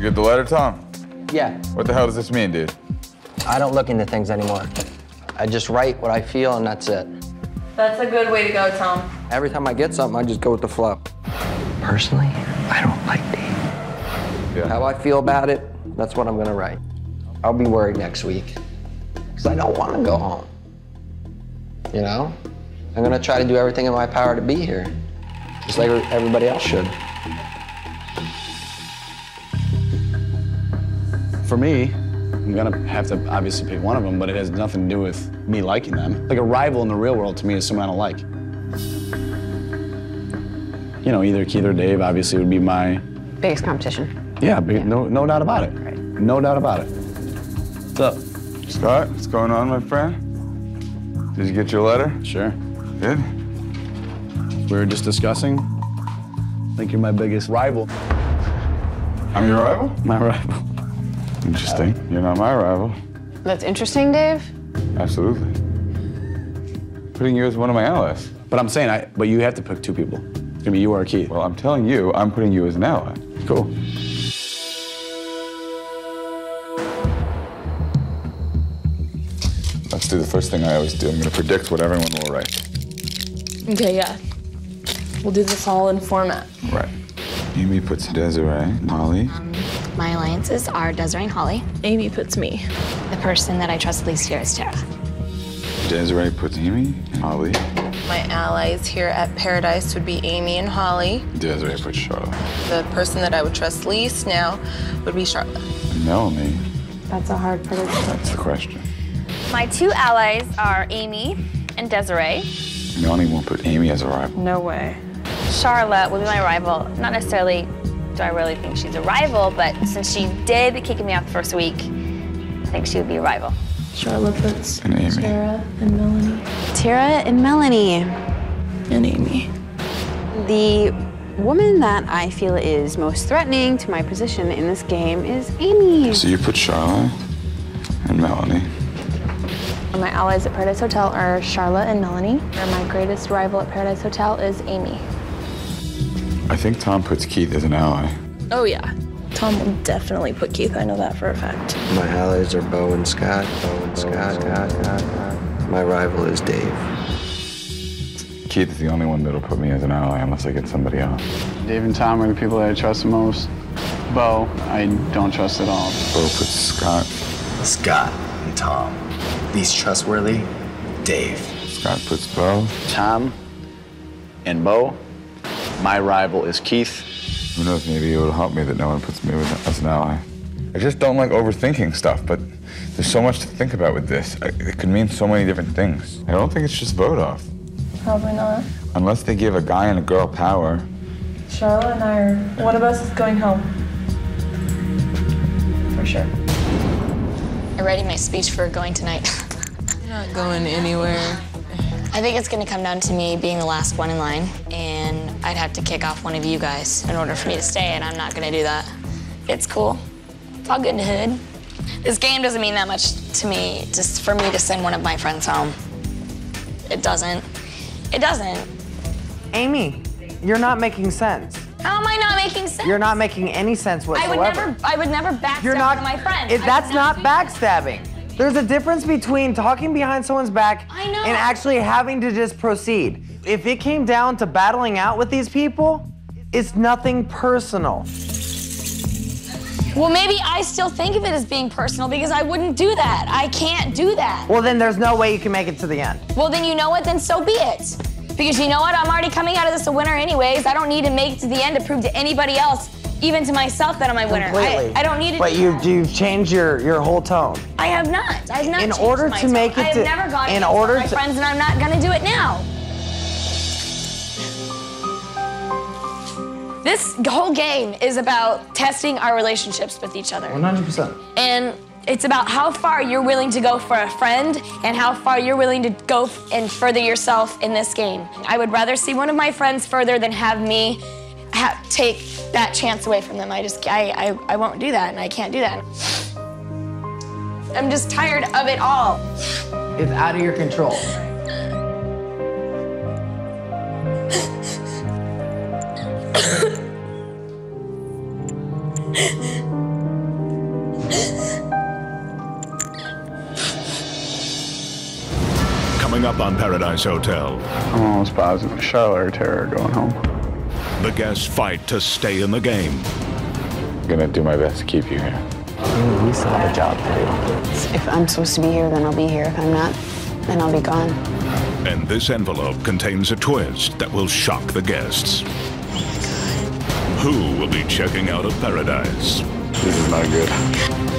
You get the letter, Tom? Yeah. What the hell does this mean, dude? I don't look into things anymore. I just write what I feel and that's it. That's a good way to go, Tom. Every time I get something, I just go with the flow. Personally, I don't like Dave. Yeah. How I feel about it, that's what I'm gonna write. I'll be worried next week, because I don't want to go home. You know? I'm gonna try to do everything in my power to be here, just like everybody else should. For me, I'm gonna have to obviously pick one of them, but it has nothing to do with me liking them. Like a rival in the real world to me is someone I don't like. You know, either Keith or Dave obviously would be my biggest competition. Yeah, no doubt about it. Right. No doubt about it. What's up? Scott, what's going on, my friend? Did you get your letter? Sure. Good? We were just discussing. I think you're my biggest rival. I'm your rival? My rival. Interesting. You're not my rival. That's interesting, Dave. Absolutely. Putting you as one of my allies. But I'm saying, but you have to pick two people. It's gonna be you or Keith. Well, I'm telling you, I'm putting you as an ally. Cool. Let's do the first thing I always do. I'm gonna predict what everyone will write. Okay, yeah. We'll do this all in format. Right. Amy puts Desiree, Holly. My alliances are Desiree and Holly. Amy puts me. The person that I trust least here is Tara. Desiree puts Amy and Holly. My allies here at Paradise would be Amy and Holly. Desiree puts Charlotte. The person that I would trust least now would be Charlotte. And Melanie. That's a hard prediction. That's the question. My two allies are Amy and Desiree. Melanie won't put Amy as a rival. No way. Charlotte will be my rival. Not necessarily do I really think she's a rival, but since she did kick me out the first week, I think she would be a rival. Charlotte puts And Amy. Tara and Melanie. Tara and Melanie. And Amy. The woman that I feel is most threatening to my position in this game is Amy. So you put Charlotte and Melanie. My allies at Paradise Hotel are Charlotte and Melanie. And my greatest rival at Paradise Hotel is Amy. I think Tom puts Keith as an ally. Oh, yeah. Tom will definitely put Keith. I know that for a fact. My allies are Bo and Scott. My rival is Dave. Keith is the only one that'll put me as an ally unless I get somebody else. Dave and Tom are the people that I trust the most. Bo, I don't trust at all. Bo puts Scott. Scott and Tom. Least trustworthy, Dave. Scott puts Bo. Tom and Bo. My rival is Keith. Who knows, maybe it will help me that no one puts me as an ally. I just don't like overthinking stuff, but there's so much to think about with this. It could mean so many different things. I don't think it's just vote off. Probably not. Unless they give a guy and a girl power. Charlotte and I are one of us is going home. For sure. I'm writing my speech for going tonight. I'm not going anywhere. I think it's gonna come down to me being the last one in line, and I'd have to kick off one of you guys in order for me to stay, and I'm not gonna do that. It's cool. It's all good in the hood. This game doesn't mean that much to me, just for me to send one of my friends home. It doesn't. It doesn't. Amy, you're not making sense. How am I not making sense? You're not making any sense whatsoever. I would never backstab You're not, one of my friends. That's not backstabbing. There's a difference between talking behind someone's back and actually having to just proceed. If it came down to battling out with these people, it's nothing personal. Well, maybe I still think of it as being personal because I wouldn't do that. I can't do that. Well, then there's no way you can make it to the end. Well, then you know what? Then so be it. Because you know what? I'm already coming out of this a winner anyways. I don't need to make it to the end to prove to anybody else, even to myself, that I'm a winner. I don't need to But you've changed your whole tone. I have not. I have not In changed order my to tone. make it I have to- never gone in against order my to- friends, and I'm not gonna do it now. This whole game is about testing our relationships with each other. 100%. And it's about how far you're willing to go for a friend and how far you're willing to go and further yourself in this game. I would rather see one of my friends further than have me take that chance away from them. I won't do that, and I can't do that. I'm just tired of it all. It's out of your control. coming up on Paradise Hotel. I'm almost positive Charlotte or Tara are going home. The guests fight to stay in the game. I'm gonna do my best to keep you here. We still have a job to do. If I'm supposed to be here, then I'll be here. If I'm not, then I'll be gone. And this envelope contains a twist that will shock the guests. Who will be checking out of Paradise? This is not good.